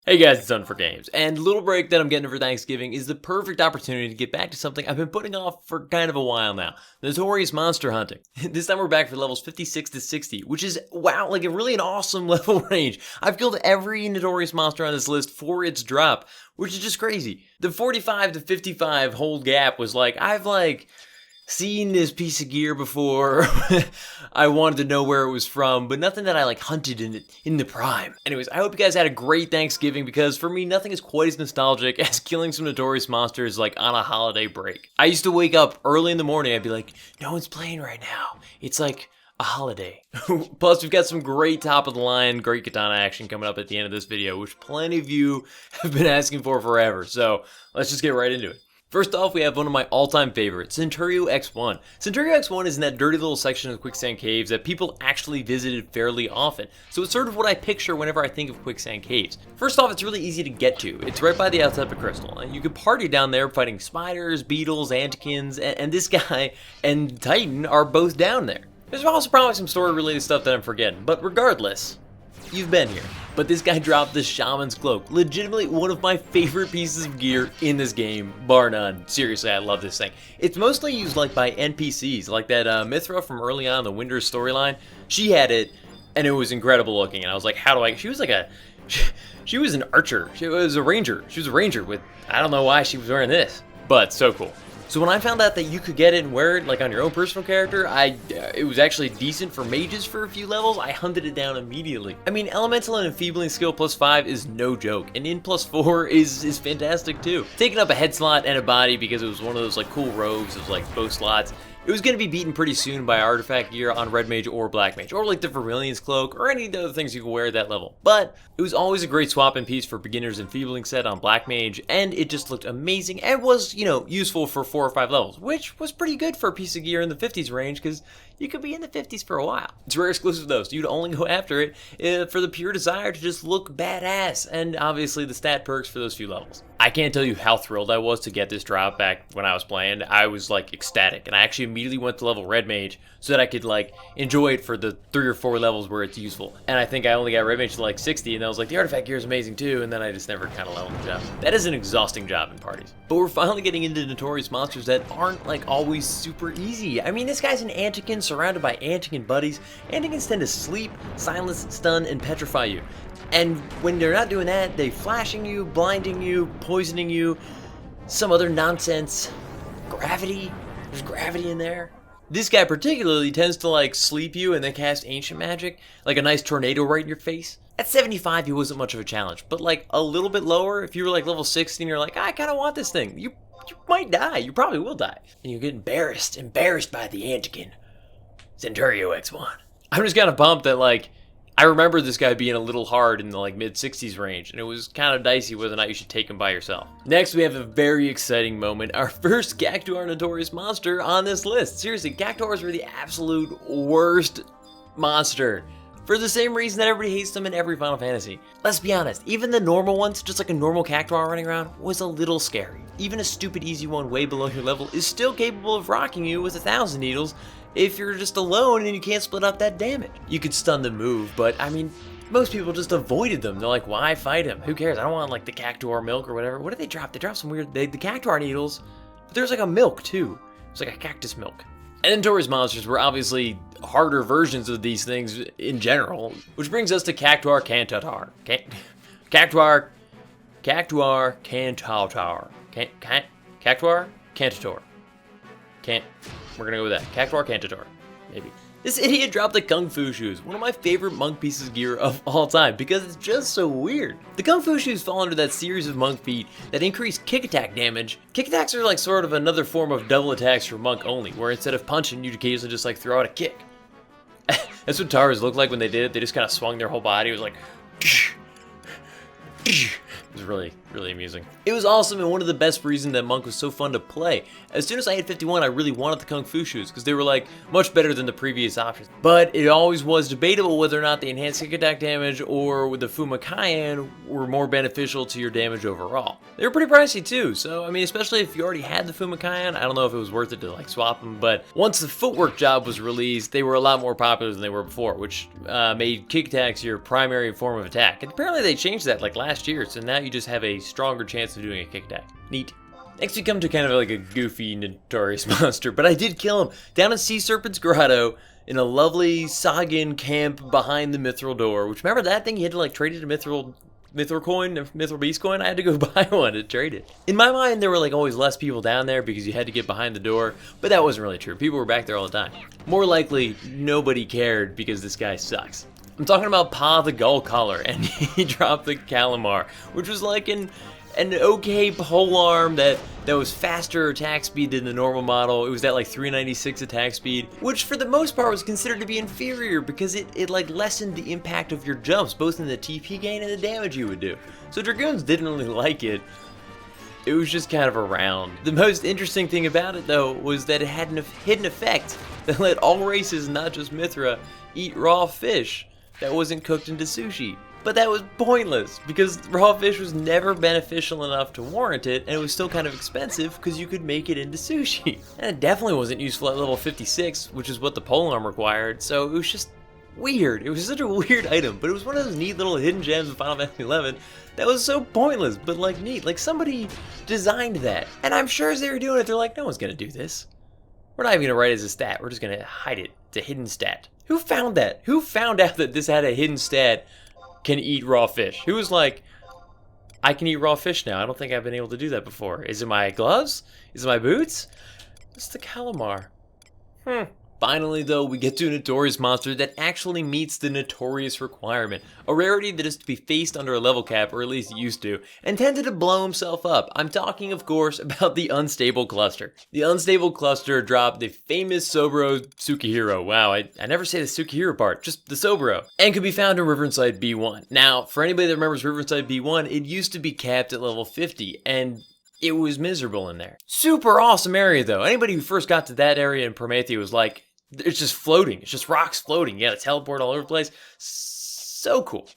Hey guys, it's Huntin for Games, and the little break that I'm getting for Thanksgiving is the perfect opportunity to get back to something I've been putting off for kind of a while now, Notorious Monster hunting. This time we're back for levels 56 to 60, which is, wow, like really an awesome level range. I've killed every Notorious Monster on this list for its drop, which is just crazy. The 45 to 55 whole gap was I've seen this piece of gear before. I wanted to know where it was from, but nothing that I hunted in the prime. Anyways, I hope you guys had a great Thanksgiving, because for me, nothing is quite as nostalgic as killing some Notorious Monsters on a holiday break. I used to wake up early in the morning, I'd be like, no one's playing right now. It's like a holiday. Plus, we've got some great top of the line, great katana action coming up at the end of this video, which plenty of you have been asking for forever. So let's just get right into it. First off, we have one of my all-time favorites, Centurio X1. Centurio X1 is in that dirty little section of the quicksand caves that people actually visited fairly often, so it's sort of what I picture whenever I think of quicksand caves. First off, it's really easy to get to. It's right by the outside of Crystal, and you can party down there fighting spiders, beetles, antikins, and this guy and Titan are both down there. There's also probably some story-related stuff that I'm forgetting, but regardless, you've been here. But this guy dropped the Shaman's Cloak, legitimately one of my favorite pieces of gear in this game, bar none. Seriously, I love this thing. It's mostly used by NPCs, like that Mithra from early on the Winders storyline. She had it, and it was incredible looking, and I was like, how do I, she was she was an archer, she was a ranger with, I don't know why she was wearing this, but so cool. So when I found out that you could get it and wear it on your own personal character, it was actually decent for mages for a few levels. I hunted it down immediately. I mean, elemental and enfeebling skill +5 is no joke, and in +4 is fantastic too. Taking up a head slot and a body because it was one of those cool robes, it was both slots. It was going to be beaten pretty soon by artifact gear on Red Mage or Black Mage, or the Vermilion's Cloak, or any of the other things you can wear at that level. But it was always a great swap-in piece for beginner's enfeebling set on Black Mage, and it just looked amazing, and was, useful for 4 or 5 levels, which was pretty good for a piece of gear in the 50s range, because you could be in the 50s for a while. It's rare exclusive though, so you'd only go after it for the pure desire to just look badass, and obviously the stat perks for those few levels. I can't tell you how thrilled I was to get this drop back when I was playing. I was ecstatic, and I actually immediately went to level Red Mage so that I could enjoy it for the 3 or 4 levels where it's useful. And I think I only got Red Mage to 60, and I was like, the artifact gear is amazing too, and then I just never kind of leveled the job. That is an exhausting job in parties. But we're finally getting into Notorious Monsters that aren't always super easy. I mean, this guy's an Antikin surrounded by Antikin buddies. Antikins tend to sleep, silence, stun, and petrify you. And when they're not doing that, they flashing you, blinding you, poisoning you, some other nonsense. Gravity? There's gravity in there. This guy particularly tends to sleep you and then cast ancient magic, like a nice tornado right in your face. At 75, he wasn't much of a challenge, but a little bit lower, if you were level 60 and you're I kind of want this thing, you might die. You probably will die. And you get embarrassed by the Antikin. Centurio X1. I'm just kind of pumped that I remember this guy being a little hard in the mid-60s range, and it was kind of dicey whether or not you should take him by yourself. Next, we have a very exciting moment, our first Cactuar Notorious Monster on this list. Seriously, Cactuars were the absolute worst monster, for the same reason that everybody hates them in every Final Fantasy. Let's be honest, even the normal ones, just a normal Cactuar running around, was a little scary. Even a stupid easy one way below your level is still capable of rocking you with 1,000 needles, if you're just alone and you can't split up that damage. You could stun the move, but I mean, most people just avoided them. They're why fight him? Who cares? I don't want the Cactuar milk or whatever. What did they drop? They dropped some weird, the Cactuar needles, but there's a milk too. It's a cactus milk. And Notorious Monsters were obviously harder versions of these things in general, which brings us to Cactuar Cantatar. Cactuar Cantatar. Cactuar Cantator. We're gonna go with that. Cactuar Cantator, maybe. This idiot dropped the Kung Fu Shoes, one of my favorite monk pieces of gear of all time, because it's just so weird. The Kung Fu Shoes fall under that series of monk feet that increase kick attack damage. Kick attacks are sort of another form of double attacks for monk only, where instead of punching, you'd occasionally just throw out a kick. That's what Taras looked like when they did it. They just kind of swung their whole body. It was it was really, really amusing. It was awesome, and one of the best reasons that Monk was so fun to play. As soon as I had 51, I really wanted the Kung Fu shoes, because they were like much better than the previous options. But it always was debatable whether or not the enhanced kick attack damage or with the Fumakayan were more beneficial to your damage overall. They were pretty pricey too, so I mean, especially if you already had the Fumakayan, I don't know if it was worth it to like swap them, but once the footwork job was released, they were a lot more popular than they were before, which made kick attacks your primary form of attack. And apparently they changed that like last year, so now you just have a stronger chance of doing a kick attack. Neat. Next we come to kind of like a goofy Notorious Monster, but I did kill him down in Sea Serpent's Grotto in a lovely Sagan camp behind the Mithril door, which remember that thing? You had to like trade it to Mithril coin, Mithril Beast coin? I had to go buy one to trade it. In my mind, there were like always less people down there because you had to get behind the door, but that wasn't really true. People were back there all the time. More likely, nobody cared because this guy sucks. I'm talking about Pa the Gull Collar, and he dropped the Calamar, which was like an okay polearm that was faster attack speed than the normal model. It was at like 396 attack speed, which for the most part was considered to be inferior because it like lessened the impact of your jumps, both in the TP gain and the damage you would do. So Dragoons didn't really like it. It was just kind of around. The most interesting thing about it though was that it had a hidden effect that let all races, not just Mithra, eat raw fish that wasn't cooked into sushi. But that was pointless, because raw fish was never beneficial enough to warrant it, and it was still kind of expensive because you could make it into sushi. And it definitely wasn't useful at level 56, which is what the polearm required, so it was just weird. It was such a weird item, but it was one of those neat little hidden gems in Final Fantasy XI that was so pointless, but like neat. Like somebody designed that, and I'm sure as they were doing it, they're like, no one's gonna do this. We're not even gonna write it as a stat, we're just gonna hide it. It's a hidden stat. Who found that? Who found out that this had a hidden stat? Can eat raw fish? Who was like, I can eat raw fish now. I don't think I've been able to do that before. Is it my gloves? Is it my boots? It's the Calamar. Finally, though, we get to a Notorious Monster that actually meets the Notorious requirement. A rarity that is to be faced under a level cap, or at least used to, and tended to blow himself up. I'm talking, of course, about the Unstable Cluster. The Unstable Cluster dropped the famous Sobro Tsukihiro. Wow, I never say the Tsukihiro part, just the Sobro. And could be found in Riverside B1. Now, for anybody that remembers Riverside B1, it used to be capped at level 50, and it was miserable in there. Super awesome area, though. Anybody who first got to that area in Promethea was like, it's just floating. It's just rocks floating. You gotta teleport all over the place. So cool.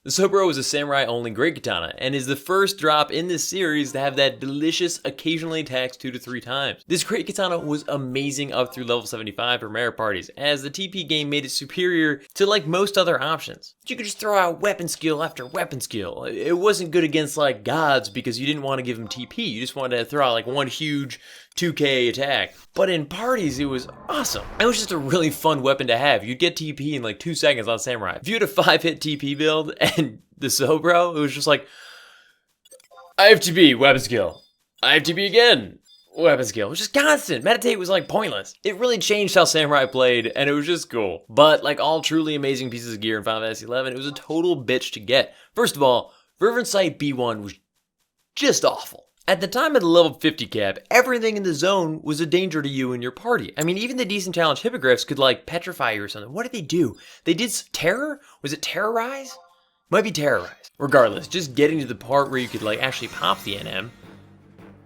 The Sobro is a samurai-only great katana, and is the first drop in this series to have that delicious, occasionally attacks 2 to 3 times. This great katana was amazing up through level 75 for merit parties, as the TP game made it superior to like most other options. You could just throw out weapon skill after weapon skill. It wasn't good against like gods because you didn't want to give them TP. You just wanted to throw out like one huge 2k attack. But in parties, it was awesome. It was just a really fun weapon to have. You'd get TP in like 2 seconds on Samurai. If you had a 5-hit TP build and the Sobro, it was just like, I have TP, weapon skill. I have TP again, weapon skill. It was just constant. Meditate was like pointless. It really changed how Samurai played, and it was just cool. But like all truly amazing pieces of gear in Final Fantasy XI, it was a total bitch to get. First of all, Riverside B1 was just awful. At the time of the level 50 cap, everything in the zone was a danger to you and your party. I mean, even the decent challenge hippogriffs could like petrify you or something. What did they do? They did terror? Was it terrorize? Might be terrorize. Regardless, just getting to the part where you could like actually pop the NM,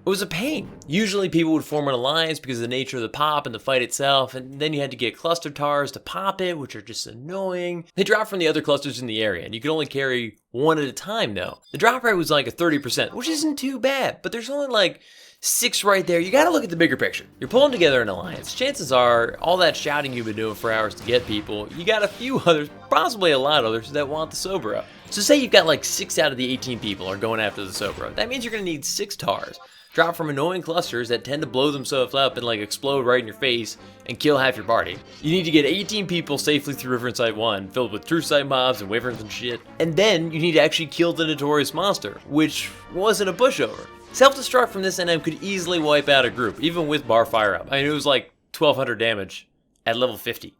it was a pain. Usually people would form an alliance because of the nature of the pop and the fight itself, and then you had to get cluster tars to pop it, which are just annoying. They drop from the other clusters in the area, and you could only carry one at a time though. The drop rate was like a 30%, which isn't too bad, but there's only like 6 right there. You gotta look at the bigger picture. You're pulling together an alliance. Chances are, all that shouting you've been doing for hours to get people, you got a few others, possibly a lot of others, that want the Sobro. So say you've got like 6 out of the 18 people are going after the Sobro. That means you're gonna need 6 tars. Drop from annoying clusters that tend to blow themselves up and like explode right in your face and kill half your party. You need to get 18 people safely through Riverside 1, filled with true sight mobs and wyverns and shit. And then you need to actually kill the Notorious Monster, which wasn't a pushover. Self-destruct from this NM could easily wipe out a group, even with bar fire up. I mean, it was like 1200 damage at level 50.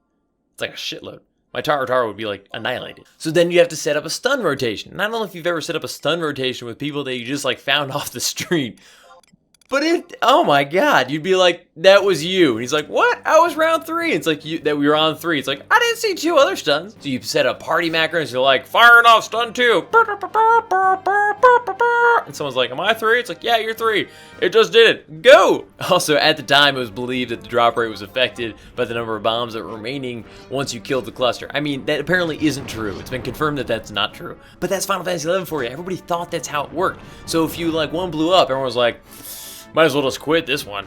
It's like a shitload. My Taro would be like annihilated. So then you have to set up a stun rotation. And I don't know if you've ever set up a stun rotation with people that you just like found off the street. But oh my god, you'd be like, that was you. And he's like, what? I was round 3. It's like, that we were on 3. It's like, I didn't see 2 other stuns. So you set up party macros, you're like, firing off stun 2. And someone's like, am I 3? It's like, yeah, you're 3. It just did it. Go! Also, at the time, it was believed that the drop rate was affected by the number of bombs that were remaining once you killed the cluster. I mean, that apparently isn't true. It's been confirmed that that's not true. But that's Final Fantasy XI for you. Everybody thought that's how it worked. So if you, like, one blew up, everyone was like, might as well just quit this one.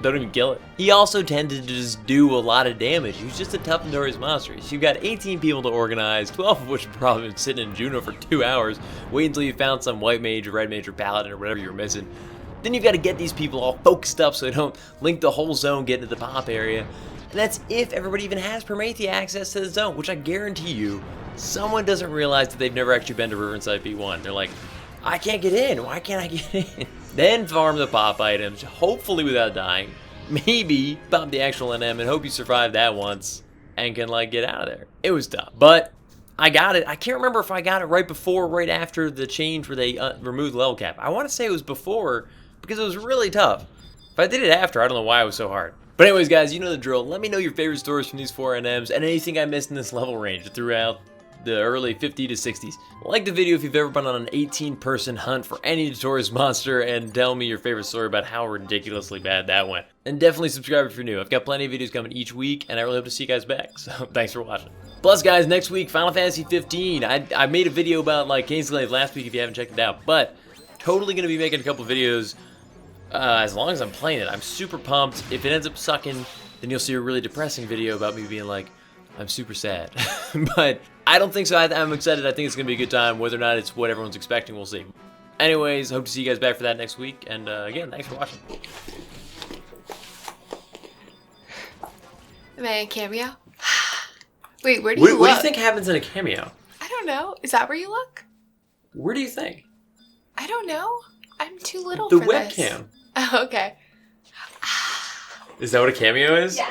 Don't even kill it. He also tended to just do a lot of damage. He was just a tough Notorious Monster. So you've got 18 people to organize, 12 of which have probably been sitting in Juno for 2 hours, waiting until you found some white mage or red mage or paladin or whatever you were missing. Then you've got to get these people all focused up so they don't link the whole zone, get into the pop area. And that's if everybody even has Prometheus access to the zone, which I guarantee you, someone doesn't realize that they've never actually been to Riverside B1. They're like, I can't get in. Why can't I get in? Then farm the pop items, hopefully without dying. Maybe pop the actual NM and hope you survive that once and can, like, get out of there. It was tough, but I got it. I can't remember if I got it right before or right after the change where they removed the level cap. I want to say it was before because it was really tough. If I did it after, I don't know why it was so hard. But anyways, guys, you know the drill. Let me know your favorite stories from these 4 NMs and anything I missed in this level range throughout the early 50 to 60s. Like the video if you've ever been on an 18-person hunt for any Notorious Monster, and tell me your favorite story about how ridiculously bad that went. And definitely subscribe if you're new. I've got plenty of videos coming each week, and I really hope to see you guys back, so thanks for watching. Plus, guys, next week, Final Fantasy 15. I made a video about, like, Kingsglaive last week if you haven't checked it out, but totally going to be making a couple videos as long as I'm playing it. I'm super pumped. If it ends up sucking, then you'll see a really depressing video about me being like, I'm super sad. But I don't think so. I'm excited. I think it's going to be a good time. Whether or not it's what everyone's expecting, we'll see. Anyways, hope to see you guys back for that next week. And again, thanks for watching. Am I a cameo? Wait, where do you look? What do you think happens in a cameo? I don't know. Is that where you look? Where do you think? I don't know. I'm too little the for webcam. This. Oh, okay. Is that what a cameo is? Yeah.